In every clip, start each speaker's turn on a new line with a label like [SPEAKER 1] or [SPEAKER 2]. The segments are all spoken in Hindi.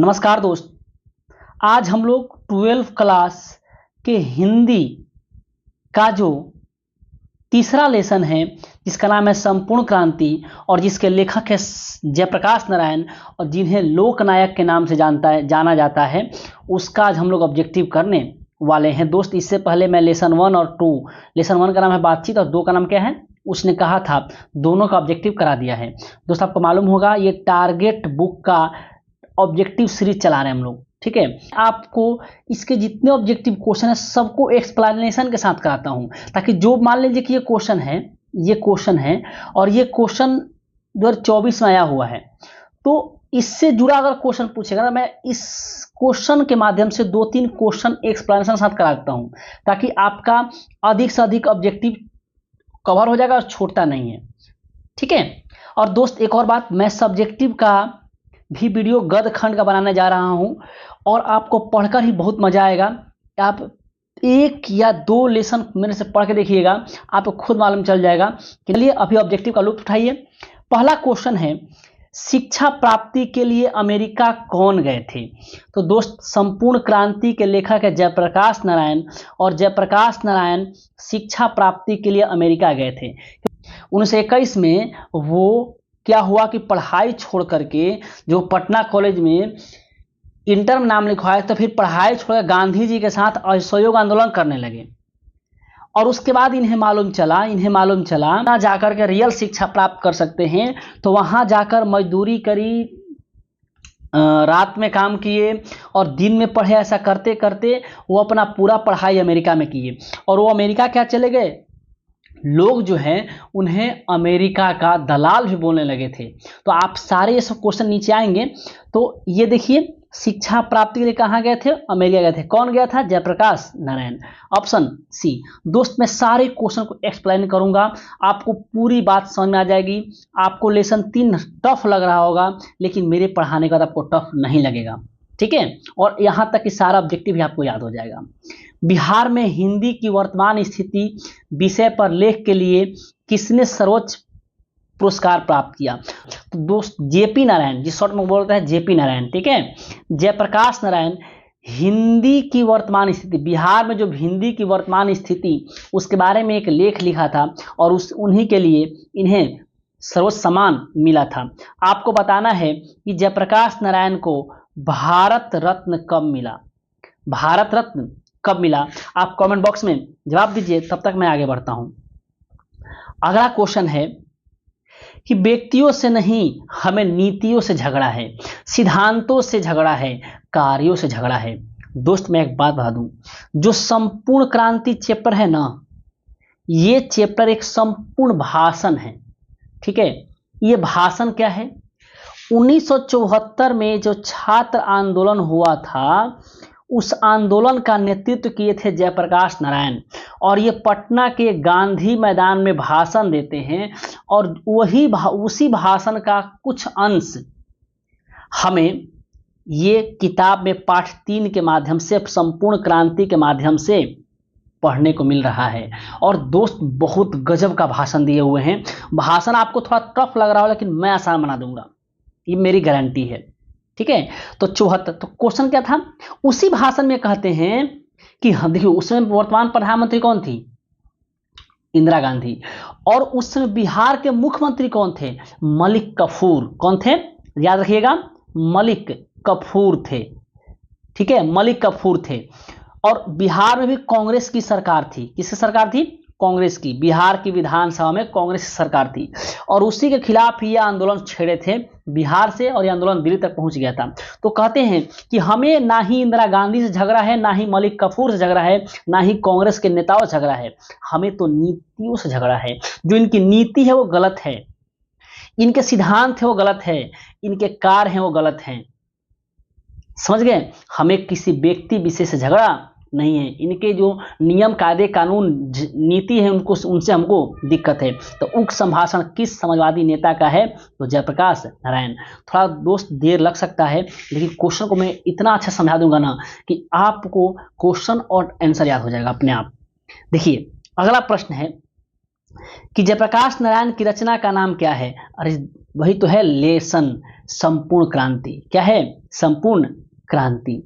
[SPEAKER 1] नमस्कार दोस्त। आज हम लोग 12th क्लास के हिंदी का जो तीसरा लेसन है जिसका नाम है संपूर्ण क्रांति और जिसके लेखक है जयप्रकाश नारायण और जिन्हें लोकनायक के नाम से जाना जाता है, उसका आज हम लोग ऑब्जेक्टिव करने वाले हैं। दोस्त, इससे पहले मैं लेसन 1 और 2, लेसन 1 का नाम है बातचीत और 2 का नाम क्या है उसने कहा था, दोनों का ऑब्जेक्टिव करा दिया है। दोस्त, आपको मालूम होगा ये टारगेट बुक का ऑब्जेक्टिव सीरीज चला रहे हैं हम लोग, ठीक है। आपको इसके जितने ऑब्जेक्टिव क्वेश्चन है सबको एक्सप्लेनेशन के साथ कराता हूं, ताकि जो मान लीजिए कि ये क्वेश्चन है और ये क्वेश्चन 2024 में आया हुआ है, तो इससे जुड़ा अगर क्वेश्चन पूछेगा ना, मैं इस क्वेश्चन के माध्यम से 2-3 क्वेश्चन एक्सप्लेनेशन के साथ कराता हूं, ताकि आपका अधिक से अधिक ऑब्जेक्टिव कवर हो जाएगा और छूटता नहीं है, ठीक है। और दोस्त, एक और बात, मैं सब्जेक्टिव का भी वीडियो गद्य खंड का बनाने जा रहा हूं और आपको पढ़कर ही बहुत मजा आएगा। आप 1 या 2 लेसन मेरे से पढ़ के देखिएगा, आपको खुद मालूम चल जाएगा। चलिए अभी ऑब्जेक्टिव का लुत्फ उठाइए। पहला क्वेश्चन है, शिक्षा प्राप्ति के लिए अमेरिका कौन गए थे? तो दोस्त, संपूर्ण क्रांति के लेखक है जयप्रकाश नारायण और जयप्रकाश नारायण शिक्षा प्राप्ति के लिए अमेरिका गए थे। 1921 में वो क्या हुआ कि पढ़ाई छोड़ करके जो पटना कॉलेज में इंटर में नाम लिखवाया, तो फिर पढ़ाई छोड़कर गांधी जी के साथ असहयोग आंदोलन करने लगे और उसके बाद इन्हें मालूम चला ना जाकर के रियल शिक्षा प्राप्त कर सकते हैं, तो वहां जाकर मजदूरी करी, रात में काम किए और दिन में पढ़े। ऐसा करते करते वो अपना पूरा पढ़ाई अमेरिका में किए और वो अमेरिका क्या चले गए, लोग जो हैं उन्हें अमेरिका का दलाल भी बोलने लगे थे। तो आप सारे ये सब क्वेश्चन नीचे आएंगे। तो ये देखिए, शिक्षा प्राप्ति के लिए कहाँ गए थे? अमेरिका गए थे। कौन गया था? Jayaprakash Narayan, option C. दोस्त, मैं सारे क्वेश्चन को एक्सप्लेन करूंगा, आपको पूरी बात समझ में आ जाएगी। आपको लेसन 3 टफ लग रहा होगा, लेकिन मेरे पढ़ाने का आपको टफ नहीं लगेगा, ठीक है। और यहाँ तक कि सारा ऑब्जेक्टिव भी आपको याद हो जाएगा। बिहार में हिंदी की वर्तमान स्थिति विषय पर लेख के लिए किसने सर्वोच्च पुरस्कार प्राप्त किया? तो दोस्त, जेपी नारायण, जिस शॉर्ट में बोलता है जेपी नारायण, ठीक है। जयप्रकाश नारायण हिंदी की वर्तमान स्थिति, बिहार में जो हिंदी की वर्तमान स्थिति, उसके बारे में एक लेख लिखा था और उन्हीं के लिए इन्हें सर्वोच्च सम्मान मिला था। आपको बताना है कि जयप्रकाश नारायण को भारत रत्न कब मिला? भारत रत्न कब मिला? आप कमेंट बॉक्स में जवाब दीजिए, तब तक मैं आगे बढ़ता हूं। अगला क्वेश्चन है कि व्यक्तियों से नहीं, हमें नीतियों से झगड़ा है, सिद्धांतों से झगड़ा है, कार्यों से झगड़ा है। दोस्त, मैं एक बात बता दूं, जो संपूर्ण क्रांति चैप्टर है ना, ये चैप्टर एक संपूर्ण भाषण है, ठीक है। ये भाषण क्या है? 1974 में जो छात्र आंदोलन हुआ था, उस आंदोलन का नेतृत्व किए थे जयप्रकाश नारायण और ये पटना के गांधी मैदान में भाषण देते हैं और उसी भाषण का कुछ अंश हमें ये किताब में पाठ 3 के माध्यम से, संपूर्ण क्रांति के माध्यम से पढ़ने को मिल रहा है। और दोस्त, बहुत गजब का भाषण दिए हुए हैं। भाषण आपको थोड़ा टफ लग रहा हो, लेकिन मैं आसान बना दूंगा, ये मेरी गारंटी है, ठीक है। तो 74, तो क्वेश्चन क्या था? उसी भाषण में कहते हैं कि हम देखिए, उसमें वर्तमान प्रधानमंत्री कौन थी? इंदिरा गांधी। और उस समय बिहार के मुख्यमंत्री कौन थे? मलिक कफूर। कौन थे? याद रखिएगा, मलिक कफूर थे, ठीक है, मलिक कफूर थे। और बिहार में भी कांग्रेस की सरकार थी। किसकी सरकार थी? कांग्रेस की। बिहार की विधानसभा में कांग्रेस की सरकार थी और उसी के खिलाफ ये आंदोलन छेड़े थे बिहार से और ये आंदोलन दिल्ली तक पहुंच गया था। तो कहते हैं कि हमें ना ही इंदिरा गांधी से झगड़ा है, ना ही मलिक कफूर से झगड़ा है, ना ही कांग्रेस के नेताओं से झगड़ा है, हमें तो नीतियों से झगड़ा है। जो इनकी नीति है वो गलत है, इनके सिद्धांत है वो गलत है, इनके कार्य हैं वो गलत हैं। समझ गए? हमें किसी व्यक्ति विशेष से झगड़ा नहीं है, इनके जो नियम कायदे कानून नीति है उनसे हमको दिक्कत है। तो उक्त संभाषण किस समाजवादी नेता का है? तो जयप्रकाश नारायण। थोड़ा दोस्त देर लग सकता है, लेकिन क्वेश्चन को मैं इतना अच्छा समझा दूंगा ना कि आपको क्वेश्चन और आंसर याद हो जाएगा अपने आप। देखिए, अगला प्रश्न है कि जयप्रकाश नारायण की रचना का नाम क्या है? अरे वही तो है लेसन, संपूर्ण क्रांति। क्या है? संपूर्ण क्रांति।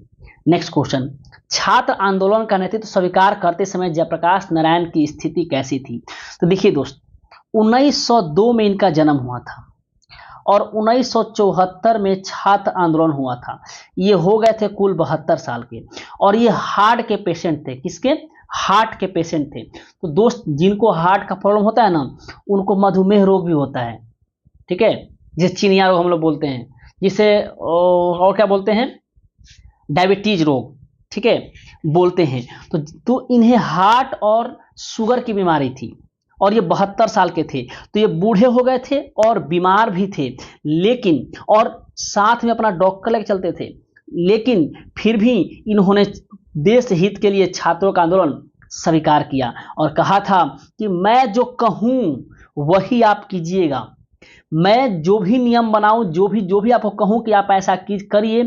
[SPEAKER 1] नेक्स्ट क्वेश्चन, छात्र आंदोलन का नेतृत्व स्वीकार करते समय जयप्रकाश नारायण की स्थिति कैसी थी? तो देखिए दोस्त, 1902 में इनका जन्म हुआ था और 1974 में छात्र आंदोलन हुआ था। ये हो गए थे कुल 72 साल के, और ये हार्ट के पेशेंट थे। किसके? हार्ट के पेशेंट थे। तो दोस्त, जिनको हार्ट का प्रॉब्लम होता है ना, उनको मधुमेह रोग भी होता है, ठीक है, जिसे चिनिया रोग हम लोग बोलते हैं, जिसे और क्या बोलते हैं, डायबिटीज रोग, ठीक है, बोलते हैं। तो इन्हें हार्ट और शुगर की बीमारी थी और ये 72 साल के थे। तो ये बूढ़े हो गए थे और बीमार भी थे, लेकिन और साथ में अपना डॉक्टर लेकर चलते थे, लेकिन फिर भी इन्होंने देश हित के लिए छात्रों का आंदोलन स्वीकार किया और कहा था कि मैं जो कहूं वही आप कीजिएगा, मैं जो भी नियम बनाऊं, जो भी आपको कहूं कि आप ऐसा करिए,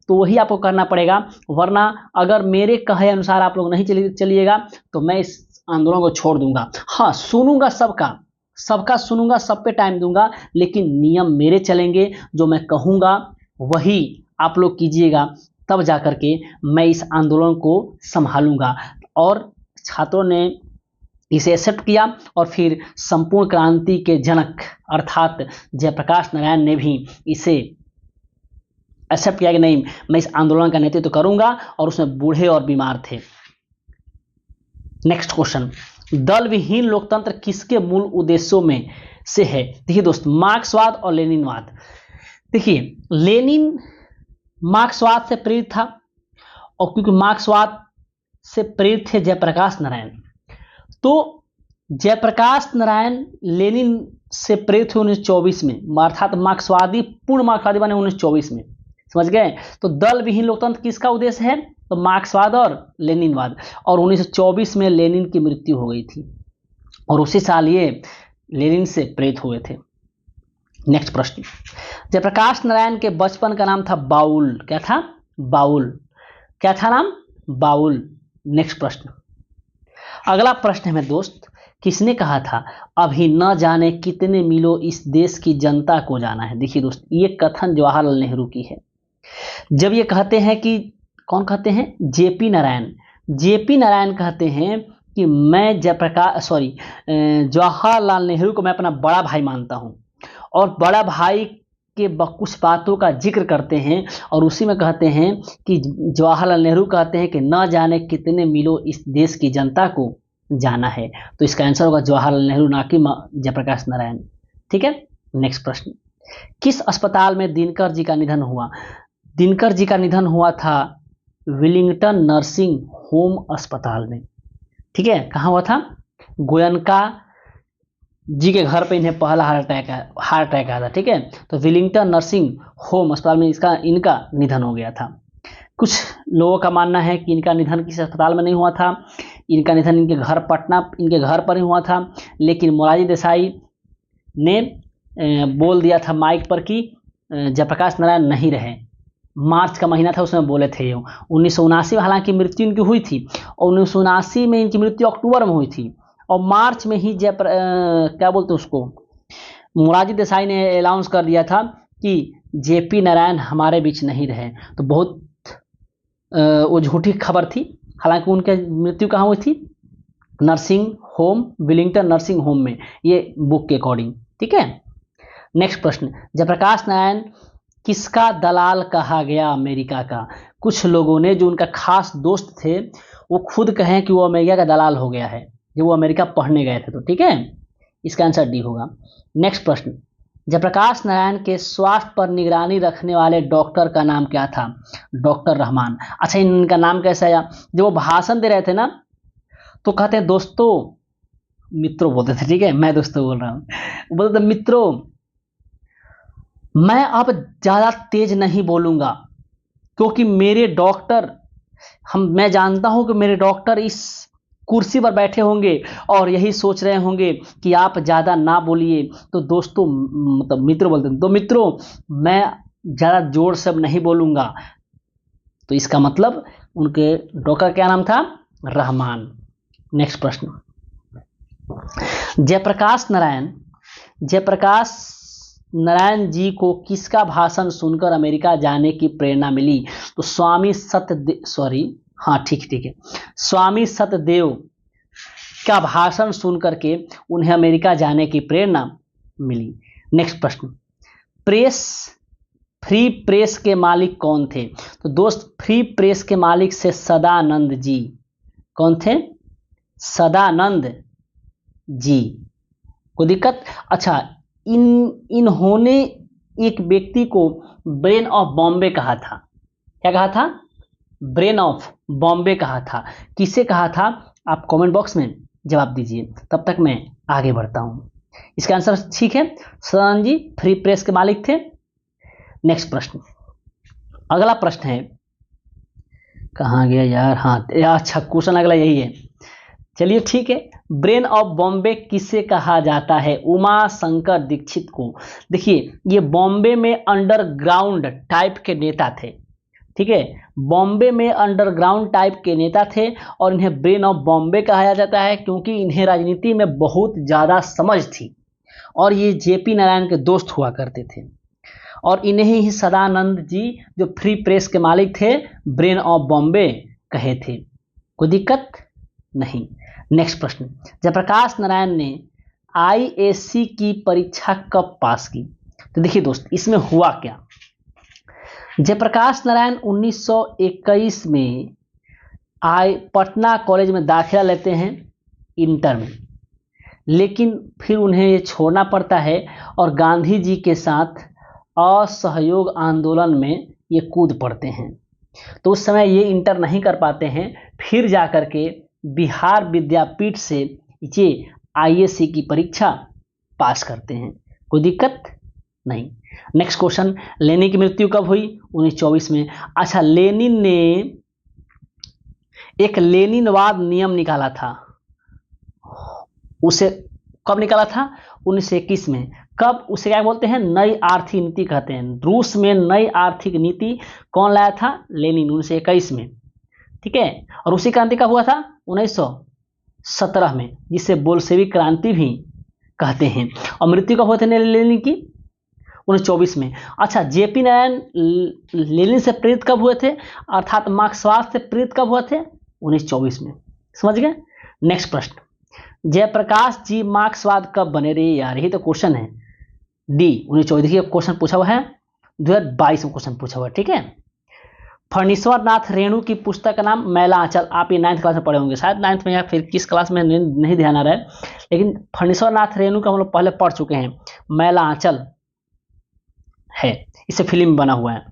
[SPEAKER 1] तो वही आपको करना पड़ेगा, वरना अगर मेरे कहे अनुसार आप लोग नहीं चलिएगा तो मैं इस आंदोलन को छोड़ दूंगा। हाँ, सुनूंगा सबका सुनूंगा, सब पे टाइम दूंगा, लेकिन नियम मेरे चलेंगे, जो मैं कहूंगा वही आप लोग कीजिएगा, तब जाकर के मैं इस आंदोलन को संभालूंगा। और छात्रों ने इसे एक्सेप्ट किया और फिर संपूर्ण क्रांति के जनक अर्थात जयप्रकाश नारायण ने भी इसे एक्सेप्ट किया कि नहीं, मैं इस आंदोलन का नेतृत्व करूंगा, और उसमें बूढ़े और बीमार थे। नेक्स्ट क्वेश्चन, दल विहीन लोकतंत्र किसके मूल उद्देश्यों में से है? देखिए दोस्त, मार्क्सवाद और लेनिनवाद। देखिए, लेनिन मार्क्सवाद से प्रेरित था, और क्योंकि मार्क्सवाद से प्रेरित थे जयप्रकाश नारायण, तो जयप्रकाश नारायण लेनिन से प्रेरित हुए 1924 में, अर्थात मार्क्सवादी, पूर्ण मार्क्सवादी बने 1924 में। समझ गए? तो दल विहीन लोकतंत्र किसका उद्देश्य है? तो मार्क्सवाद और लेनिनवाद। और 1924 में लेनिन की मृत्यु हो गई थी, और उसी साल ये लेनिन से प्रेरित हुए थे। नेक्स्ट प्रश्न, जयप्रकाश नारायण के बचपन का नाम था बाउल। क्या था? बाउल। क्या था नाम? बाउल। नेक्स्ट प्रश्न, अगला प्रश्न है दोस्त, किसने कहा था अभी न जाने कितने मीलों इस देश की जनता को जाना है? देखिए दोस्त, ये कथन जवाहरलाल नेहरू की है। जब ये कहते हैं कि, कौन कहते हैं? जेपी नारायण कहते हैं कि मैं जवाहरलाल नेहरू को मैं अपना बड़ा भाई मानता हूं, और बड़ा भाई के कुछ बातों का जिक्र करते हैं, और उसी में कहते हैं कि जवाहरलाल नेहरू कहते हैं कि न जाने कितने मीलों इस देश की जनता को जाना है। तो इसका आंसर होगा जवाहरलाल नेहरू, ना कि जयप्रकाश नारायण। ठीक है। नेक्स्ट प्रश्न, किस अस्पताल में दिनकर जी का निधन हुआ? दिनकर जी का निधन हुआ था विलिंगटन नर्सिंग होम अस्पताल में। ठीक है, कहाँ हुआ था? गोयनका जी के घर पे इन्हें पहला हार्ट अटैक आया था। ठीक है, तो विलिंगटन नर्सिंग होम अस्पताल में इनका निधन हो गया था। कुछ लोगों का मानना है कि इनका निधन किसी अस्पताल में नहीं हुआ था, इनका निधन इनके घर पटना, इनके घर पर ही हुआ था, लेकिन मोरारजी देसाई ने बोल दिया था माइक पर कि जयप्रकाश नारायण नहीं रहे। मार्च का महीना था, उसमें बोले थे। 1979 में हालांकि मृत्यु इनकी हुई थी, और 1979 में इनकी मृत्यु अक्टूबर में हुई थी, और मार्च में ही क्या बोलते उसको, मोरारजी देसाई ने अनाउंस कर दिया था कि जेपी नारायण हमारे बीच नहीं रहे। तो बहुत वो झूठी खबर थी। हालांकि उनकी मृत्यु कहाँ हुई थी? Nursing home, Willingdon nursing home में, ये बुक के अकॉर्डिंग। ठीक है। नेक्स्ट प्रश्न, जयप्रकाश नारायण किसका दलाल कहा गया अमेरिका का? कुछ लोगों ने, जो उनका खास दोस्त थे, वो खुद कहें कि वो अमेरिका का दलाल हो गया है जब वो अमेरिका पढ़ने गए थे। तो ठीक है, इसका आंसर डी होगा। नेक्स्ट प्रश्न, जयप्रकाश नारायण के स्वास्थ्य पर निगरानी रखने वाले डॉक्टर का नाम क्या था? डॉक्टर रहमान। अच्छा, इनका नाम कैसे आया? जब वो भाषण दे रहे थे ना, तो कहते हैं दोस्तों, मित्रों बोलते थे। ठीक है, मैं दोस्तों बोल रहा हूँ। बोलते थे मित्रों, मैं अब ज्यादा तेज नहीं बोलूंगा, क्योंकि मेरे डॉक्टर, मैं जानता हूं कि मेरे डॉक्टर इस कुर्सी पर बैठे होंगे और यही सोच रहे होंगे कि आप ज्यादा ना बोलिए। तो दोस्तों, मतलब मित्रों बोलते हैं, तो मित्रों मैं ज्यादा जोर से अब नहीं बोलूंगा। तो इसका मतलब उनके डॉक्टर क्या नाम था? रहमान। नेक्स्ट प्रश्न, जयप्रकाश नारायण जी को किसका भाषण सुनकर अमेरिका जाने की प्रेरणा मिली? तो स्वामी सत्यदेव का भाषण सुनकर के उन्हें अमेरिका जाने की प्रेरणा मिली। नेक्स्ट प्रश्न, फ्री प्रेस के मालिक कौन थे? तो दोस्त फ्री प्रेस के मालिक से सदानंद जी। कौन थे? सदानंद जी। कोई दिक्कत? अच्छा, इन्होंने एक व्यक्ति को ब्रेन ऑफ बॉम्बे कहा था। क्या कहा था? ब्रेन ऑफ बॉम्बे कहा था। किसे कहा था? आप कमेंट बॉक्स में जवाब दीजिए, तब तक मैं आगे बढ़ता हूं। इसका आंसर ठीक है, सदानंद जी फ्री प्रेस के मालिक थे। नेक्स्ट प्रश्न, अगला प्रश्न है, कहाँ गया यार? हाँ अच्छा, क्वेश्चन अगला यही है। चलिए ठीक है, ब्रेन ऑफ बॉम्बे किसे कहा जाता है? उमा शंकर दीक्षित को। देखिए, ये बॉम्बे में अंडरग्राउंड टाइप के नेता थे। ठीक है, बॉम्बे में अंडरग्राउंड टाइप के नेता थे और इन्हें ब्रेन ऑफ बॉम्बे कहा जाता है क्योंकि इन्हें राजनीति में बहुत ज़्यादा समझ थी और ये जेपी नारायण के दोस्त हुआ करते थे। और इन्हें ही सदानंद जी जो फ्री प्रेस के मालिक थे, ब्रेन ऑफ बॉम्बे कहे थे। कोई दिक्कत नहीं। नेक्स्ट प्रश्न, जयप्रकाश नारायण ने आईएससी की परीक्षा कब पास की? तो देखिए दोस्त, इसमें हुआ क्या, जयप्रकाश नारायण 1921 में पटना कॉलेज में दाखिला लेते हैं इंटर में, लेकिन फिर उन्हें ये छोड़ना पड़ता है और गांधी जी के साथ असहयोग आंदोलन में ये कूद पड़ते हैं। तो उस समय ये इंटर नहीं कर पाते हैं, फिर जाकर के बिहार विद्यापीठ से ये आईएससी की परीक्षा पास करते हैं। कोई दिक्कत नहीं। नेक्स्ट क्वेश्चन, लेनिन की मृत्यु कब हुई? 1924 में। अच्छा, लेनिन ने एक लेनिनवाद नियम निकाला था, उसे कब निकाला था? 1921 में। कब? उसे क्या बोलते हैं? नई आर्थिक नीति कहते हैं। रूस में नई आर्थिक नीति कौन लाया था? लेनिन, 1921 में। ठीक है, और उसी क्रांति कब हुआ था? 1917 में, जिसे बोल्शेविक क्रांति भी कहते हैं। और मृत्यु कब हुई थी लेनिन की? 1924 में। अच्छा, जेपी नारायण लेनिन से प्रेरित कब हुए थे, अर्थात मार्क्सवाद से प्रेरित कब हुए थे? 1924 में। समझ गए? नेक्स्ट प्रश्न, जयप्रकाश जी मार्क्सवाद कब बने? रे यार, यही तो क्वेश्चन है। डी, 1924। देखिए क्वेश्चन पूछा हुआ है, 2022 में क्वेश्चन पूछा हुआ है। ठीक है, फणीश्वर नाथ रेणु की पुस्तक का नाम मैला आंचल। आप ये 9th क्लास में पढ़े होंगे, शायद 9th में या फिर किस क्लास में नहीं ध्यान आ रहा है, लेकिन फणीश्वर नाथ रेणु का हम लोग पहले पढ़ चुके हैं। मैला आंचल है, इसे फिल्म बना हुआ है।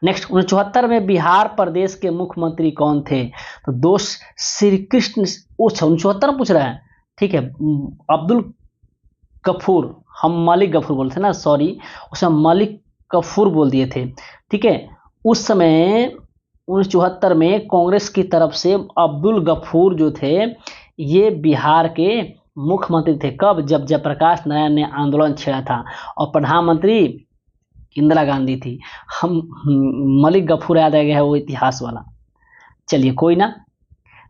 [SPEAKER 1] नेक्स्ट, 1974 में बिहार प्रदेश के मुख्यमंत्री कौन थे? तो दोस्त श्री कृष्ण, 1974 में पूछ रहा है। ठीक है, अब्दुल गफूर, हम मलिक गफूर बोलते थे ना, सॉरी, उसमें मलिक गफूर बोल दिए थे। ठीक है, उस समय 1974 में कांग्रेस की तरफ से अब्दुल गफूर जो थे ये बिहार के मुख्यमंत्री थे। कब? जब जयप्रकाश नारायण ने आंदोलन छेड़ा था और प्रधानमंत्री इंदिरा गांधी थी। हम मलिक गफूर याद आ गया है, वो इतिहास वाला। चलिए कोई ना।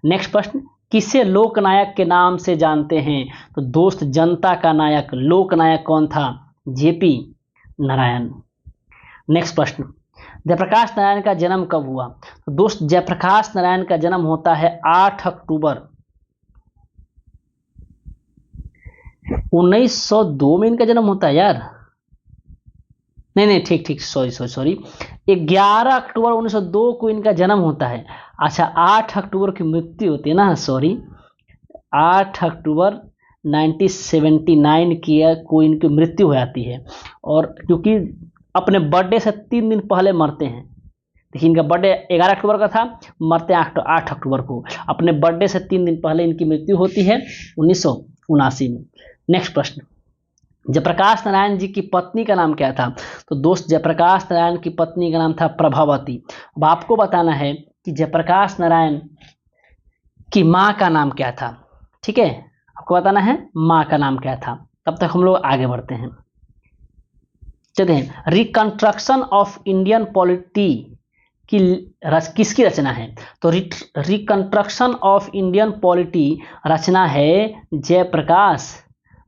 [SPEAKER 1] नेक्स्ट प्रश्न, किसे लोकनायक के नाम से जानते हैं? तो दोस्त जनता का नायक, लोकनायक कौन था? जेपी नारायण। नेक्स्ट प्रश्न, जयप्रकाश नारायण का जन्म कब हुआ? तो दोस्त जयप्रकाश नारायण का जन्म होता है 8 अक्टूबर 1902 में इनका जन्म होता है यार। नहीं, ठीक, सॉरी, 11 अक्टूबर 1902 को इनका जन्म होता है। अच्छा, 8 अक्टूबर की मृत्यु होती है ना, सॉरी, 8 अक्टूबर 1979 की को इनकी मृत्यु हो जाती है। और क्योंकि अपने बर्थडे से 3 दिन पहले मरते हैं। देखिए, इनका बर्थडे 11 अक्टूबर का था, मरते हैं 8 अक्टूबर को। अपने बर्थडे से 3 दिन पहले इनकी मृत्यु होती है 1979 में। नेक्स्ट प्रश्न, जयप्रकाश नारायण जी की पत्नी का नाम क्या था? तो दोस्त जयप्रकाश नारायण की पत्नी का नाम था प्रभावती। अब आपको बताना है कि जयप्रकाश नारायण की माँ का नाम क्या था। ठीक है, आपको बताना है माँ का नाम क्या था। तब तक हम लोग आगे बढ़ते हैं। चलते हैं, रिकंस्ट्रक्शन ऑफ इंडियन पॉलिटी की किसकी रचना है? तो रिकंस्ट्रक्शन ऑफ इंडियन पॉलिटी रचना है जयप्रकाश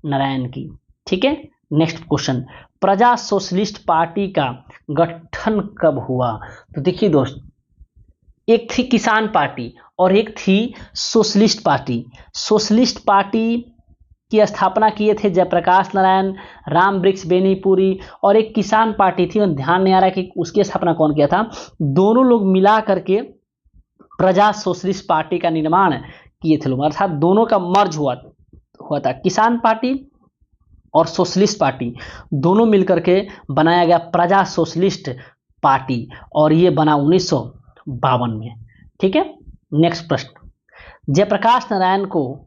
[SPEAKER 1] नारायण की। ठीक है, नेक्स्ट क्वेश्चन, प्रजा सोशलिस्ट पार्टी का गठन कब हुआ? तो देखिए दोस्त, एक थी किसान पार्टी और एक थी सोशलिस्ट पार्टी। सोशलिस्ट पार्टी की स्थापना किए थे जयप्रकाश नारायण, राम वृक्ष बेनीपुरी, और एक किसान पार्टी थी, ध्यान नहीं आ रहा कि उसकी स्थापना कौन किया था। दोनों लोग मिला करके प्रजा सोशलिस्ट पार्टी का निर्माण किए थे लोग, अर्थात दोनों का मर्ज हुआ था। किसान पार्टी और सोशलिस्ट पार्टी दोनों मिलकर के बनाया गया प्रजा सोशलिस्ट पार्टी, और ये बना 1952 में। ठीक है, नेक्स्ट प्रश्न, जयप्रकाश नारायण को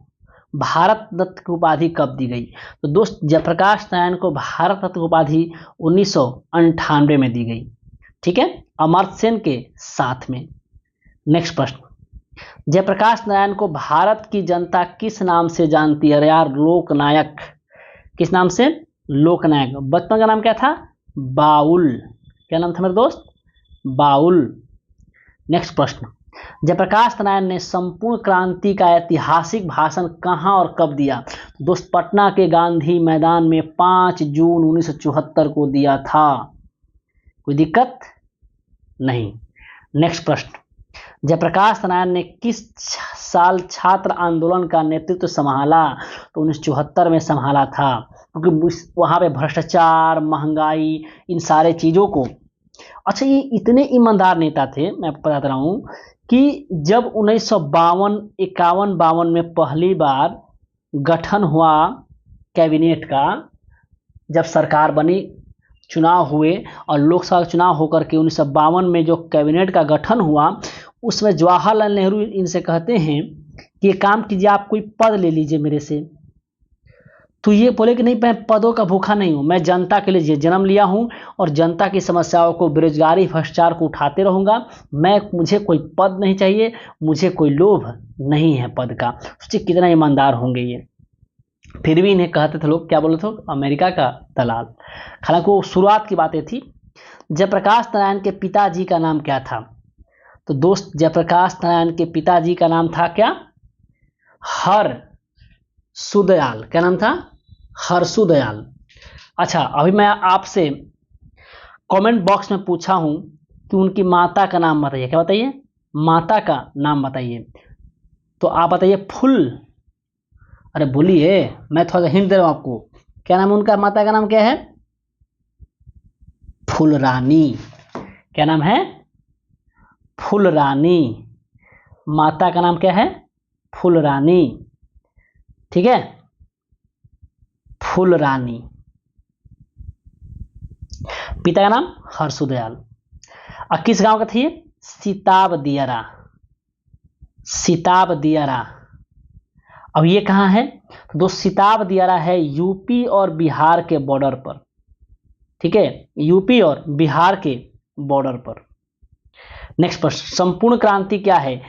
[SPEAKER 1] भारत रत्न की उपाधि कब दी गई? तो दोस्त, जयप्रकाश नारायण को भारत रत्न उपाधि 1998 में दी गई। ठीक है, अमर्त्य सेन के साथ में। नेक्स्ट प्रश्न, जयप्रकाश नारायण को भारत की जनता किस नाम से जानती है? अरे यार, लोकनायक। किस नाम से? लोकनायक। बचपन का नाम क्या था? बाउल। क्या नाम था मेरे दोस्त? बाउल। नेक्स्ट प्रश्न, जयप्रकाश नारायण ने संपूर्ण क्रांति का ऐतिहासिक भाषण कहां और कब दिया? दोस्त, पटना के गांधी मैदान में 5 जून 1974 को दिया था। कोई दिक्कत नहीं। नेक्स्ट प्रश्न, जयप्रकाश नारायण ने किस साल छात्र आंदोलन का नेतृत्व संभाला? तो 1974 में संभाला था, क्योंकि वहां पे भ्रष्टाचार, महंगाई, इन सारे चीजों को। अच्छा, ये इतने ईमानदार नेता थे, मैं आपको बता रहा हूं कि जब 1952 में पहली बार गठन हुआ कैबिनेट का, जब सरकार बनी, चुनाव हुए और लोकसभा चुनाव होकर के 1952 में जो कैबिनेट का गठन हुआ, उसमें जवाहरलाल नेहरू इनसे कहते हैं कि ये काम कीजिए, आप कोई पद ले लीजिए मेरे से। तो ये बोले कि नहीं, मैं पदों का भूखा नहीं हूं, मैं जनता के लिए जन्म लिया हूं और जनता की समस्याओं को, बेरोजगारी, भ्रष्टाचार को उठाते रहूंगा। मुझे कोई पद नहीं चाहिए, मुझे कोई लोभ नहीं है पद का। सोचिए कितना ईमानदार होंगे ये। फिर भी इन्हें कहते थे लोग, क्या बोले थे? अमेरिका का दलाल। हालांकि वो शुरुआत की बातें थी। जयप्रकाश नारायण के पिताजी का नाम क्या था? तो दोस्त, जयप्रकाश नारायण के पिताजी का नाम था क्या? हरसुदयाल। क्या नाम था? हरसुदयाल। अच्छा, अभी मैं आपसे कमेंट बॉक्स में पूछा हूं कि उनकी माता का नाम बताइए। क्या बताइए? माता का नाम बताइए। तो आप बताइए फुल। अरे बोलिए, मैं थोड़ा सा हिंट दे रहा हूं आपको। क्या नाम है उनका? माता का नाम क्या है? फुलरानी। क्या नाम है? फुलरानी। माता का नाम क्या है? फुलरानी। ठीक है, फुलरानी। पिता का नाम हरसुदयाल। और किस गांव का थी? सिताब दियारा। सिताब दियारा। अब ये कहां है? तो दोस्त, सिताब दियारा है यूपी और बिहार के बॉर्डर पर। ठीक है, यूपी और बिहार के बॉर्डर पर। नेक्स्ट प्रश्न, संपूर्ण क्रांति क्या है?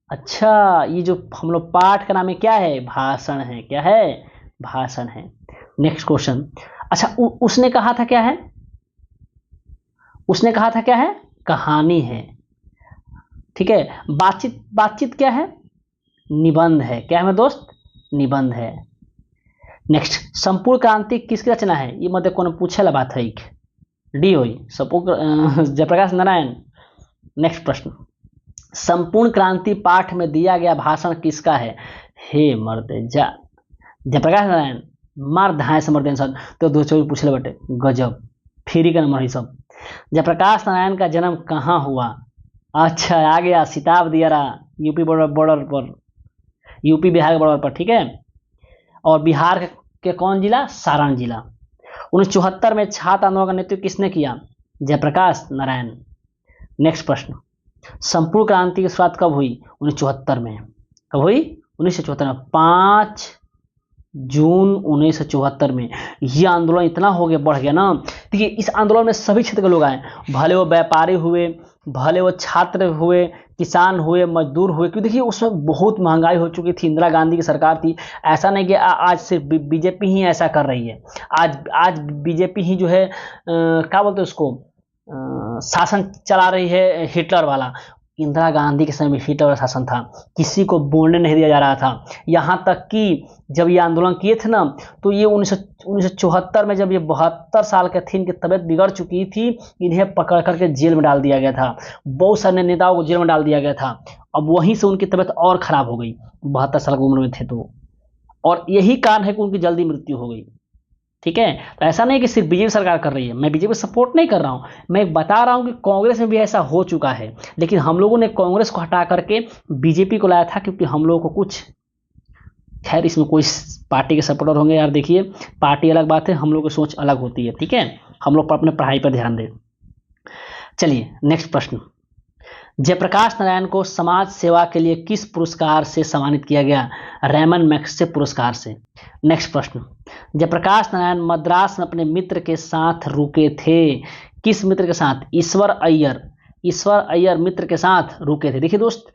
[SPEAKER 1] अच्छा, ये जो हम लोग पाठ का नाम है, क्या है? भाषण है। क्या है? भाषण है। नेक्स्ट क्वेश्चन, अच्छा, उसने कहा था क्या है? उसने कहा था क्या है? कहानी है। ठीक है, बातचीत क्या है? निबंध है। क्या है मेरे दोस्त? निबंध है। नेक्स्ट, संपूर्ण क्रांति किसकी रचना है? ये मतलब कौन पूछेला बात है? डी होई जयप्रकाश नारायण। नेक्स्ट प्रश्न, संपूर्ण क्रांति पाठ में दिया गया भाषण किसका है? हे मर्द जयप्रकाश नारायण। मार धाए से मर्द इंसान तो 224 पूछले बटे। गजब, फ्री का नंबर ही सब। जयप्रकाश नारायण का जन्म कहाँ हुआ? अच्छा, आ गया सिताब दियारा, यूपी बॉर्डर पर, यूपी बिहार के बॉर्डर पर। ठीक है, और बिहार के कौन जिला? सारण जिला। 1974 में छात्र आंदोलन का नेतृत्व किसने किया? जयप्रकाश नारायण। नेक्स्ट प्रश्न, संपूर्ण क्रांति की शुरुआत कब हुई? 1974 में। कब हुई? 1974 में, 5 जून 1974 में। यह आंदोलन इतना हो गया, बढ़ गया ना। देखिए, इस आंदोलन में सभी क्षेत्र के लोग आए, भले वो व्यापारी हुए, भले वो छात्र हुए, किसान हुए, मजदूर हुए। क्योंकि देखिए उस वक्त बहुत महंगाई हो चुकी थी, इंदिरा गांधी की सरकार थी। ऐसा नहीं कि आज सिर्फ बीजेपी ही ऐसा कर रही है। आज बीजेपी ही जो है क्या बोलते हैं उसको, शासन चला रही है हिटलर वाला। इंदिरा गांधी के समय हिटलर शासन था, किसी को बोलने नहीं दिया जा रहा था। यहाँ तक कि जब ये आंदोलन किए थे ना, तो ये 1974 में जब ये 72 साल के थे, इनकी तबीयत बिगड़ चुकी थी, इन्हें पकड़ करके जेल में डाल दिया गया था। बहुत सारे नेताओं को जेल में डाल दिया गया था। अब वहीं से उनकी तबीयत और खराब हो गई, 72 साल की उम्र में थे तो, और यही कारण है कि उनकी जल्दी मृत्यु हो गई। ठीक है, तो ऐसा नहीं कि सिर्फ बीजेपी सरकार कर रही है, मैं बीजेपी सपोर्ट नहीं कर रहा हूं, मैं बता रहा हूं कि कांग्रेस में भी ऐसा हो चुका है, लेकिन हम लोगों ने कांग्रेस को हटा करके बीजेपी को लाया था, क्योंकि हम लोगों को कुछ, खैर इसमें कोई पार्टी के सपोर्टर होंगे यार, देखिए पार्टी अलग बात है, हम लोग की सोच अलग होती है। ठीक है, हम लोग अपने पढ़ाई पर ध्यान दें। चलिए नेक्स्ट प्रश्न, जयप्रकाश नारायण को समाज सेवा के लिए किस पुरस्कार से सम्मानित किया गया? रेमन मैग्सेसे पुरस्कार से। नेक्स्ट प्रश्न, जयप्रकाश नारायण मद्रास में अपने मित्र के साथ रुके थे, किस मित्र के साथ? ईश्वर अय्यर मित्र के साथ रुके थे। देखिए दोस्त,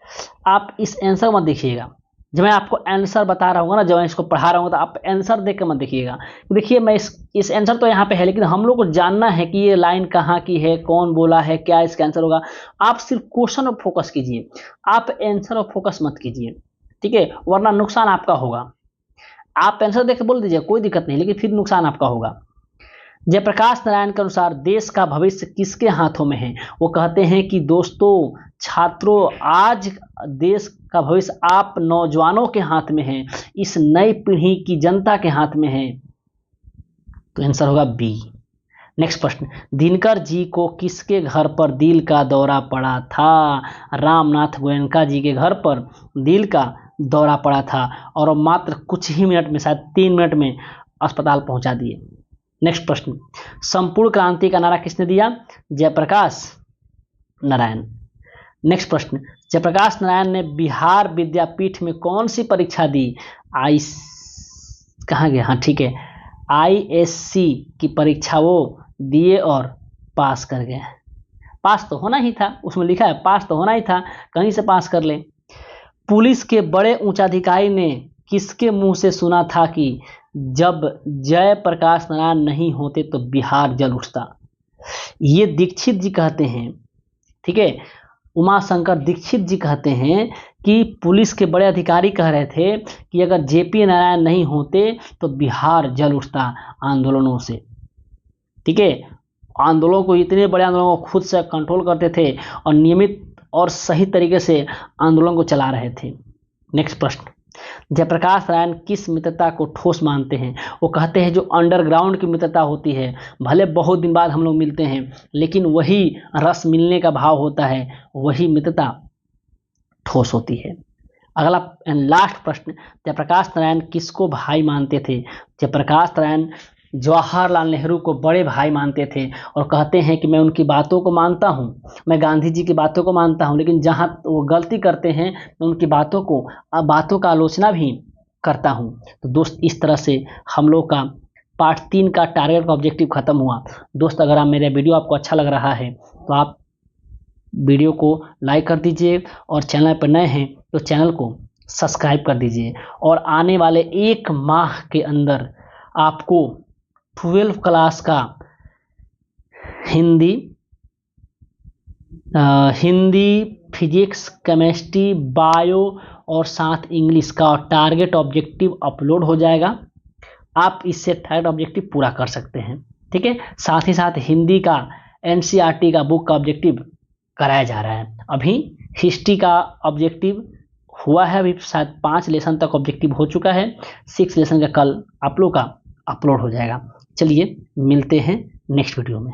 [SPEAKER 1] आप इस आंसर मत देखिएगा, जब मैं आपको आंसर बता रहा हूँ ना, जब मैं इसको पढ़ा रहा हूँ, तो आप आंसर देख के मत देखिएगा। देखिए मैं इस आंसर तो यहाँ पे है, लेकिन हम लोग को जानना है कि ये लाइन कहाँ की है, कौन बोला है, क्या इसका आंसर होगा। आप सिर्फ क्वेश्चन पर फोकस कीजिए, आप आंसर पर फोकस मत कीजिए, ठीक है, वरना नुकसान आपका होगा। आप आंसर देख के बोल दीजिए, कोई दिक्कत नहीं, लेकिन फिर नुकसान आपका होगा। जयप्रकाश नारायण के अनुसार देश का भविष्य किसके हाथों में है? वो कहते हैं कि दोस्तों, छात्रों, आज देश का भविष्य आप नौजवानों के हाथ में है, इस नई पीढ़ी की जनता के हाथ में है। तो आंसर होगा बी। नेक्स्ट प्रश्न, दिनकर जी को किसके घर पर दिल का दौरा पड़ा था? रामनाथ गोयनका जी के घर पर दिल का दौरा पड़ा था, और मात्र कुछ ही मिनट में, शायद 3 मिनट में अस्पताल पहुंचा दिए। नेक्स्ट प्रश्न, संपूर्ण क्रांति का नारा किसने दिया? जयप्रकाश नारायण। नेक्स्ट प्रश्न, जयप्रकाश नारायण ने बिहार विद्यापीठ में कौन सी परीक्षा दी? कहाँ गया, हाँ ठीक है, ISC की परीक्षा वो दिए और पास कर गए। पास तो होना ही था, उसमें लिखा है पास तो होना ही था, कहीं से पास कर ले। पुलिस के बड़े उच्चाधिकारी ने किसके मुंह से सुना था कि जब जयप्रकाश नारायण नहीं होते तो बिहार जल उठता? ये दीक्षित जी कहते हैं, ठीक है, उमाशंकर दीक्षित जी कहते हैं कि पुलिस के बड़े अधिकारी कह रहे थे कि अगर JP नारायण नहीं होते तो बिहार जल उठता आंदोलनों से। ठीक है, आंदोलनों को, इतने बड़े आंदोलनों को खुद से कंट्रोल करते थे और नियमित और सही तरीके से आंदोलन को चला रहे थे। नेक्स्ट प्रश्न, जयप्रकाश नारायण किस मित्रता को ठोस मानते हैं? वो कहते हैं जो अंडरग्राउंड की मित्रता होती है, भले बहुत दिन बाद हम लोग मिलते हैं, लेकिन वही रस मिलने का भाव होता है, वही मित्रता ठोस होती है। अगला लास्ट प्रश्न, जयप्रकाश नारायण किसको भाई मानते थे? जयप्रकाश नारायण जवाहरलाल नेहरू को बड़े भाई मानते थे, और कहते हैं कि मैं उनकी बातों को मानता हूँ, मैं गांधी जी की बातों को मानता हूँ, लेकिन जहाँ वो गलती करते हैं मैं उनकी बातों का आलोचना भी करता हूँ। तो दोस्त, इस तरह से हम लोग का पार्ट 3 का टारगेट का ऑब्जेक्टिव खत्म हुआ। दोस्त, अगर आप मेरा वीडियो आपको अच्छा लग रहा है तो आप वीडियो को लाइक कर दीजिए, और चैनल पर नए हैं तो चैनल को सब्सक्राइब कर दीजिए। और आने वाले 1 माह के अंदर आपको 12th क्लास का हिंदी, फिजिक्स, केमिस्ट्री, बायो और साथ इंग्लिश का टारगेट ऑब्जेक्टिव अपलोड हो जाएगा। आप इससे टारगेट ऑब्जेक्टिव पूरा कर सकते हैं। ठीक है, साथ ही साथ हिंदी का NCERT का बुक का ऑब्जेक्टिव कराया जा रहा है। अभी हिस्ट्री का ऑब्जेक्टिव हुआ है, अभी शायद 5 लेसन तक ऑब्जेक्टिव हो चुका है, 6 लेसन का कल आप लोग का अपलोड हो जाएगा। चलिए मिलते हैं नेक्स्ट वीडियो में।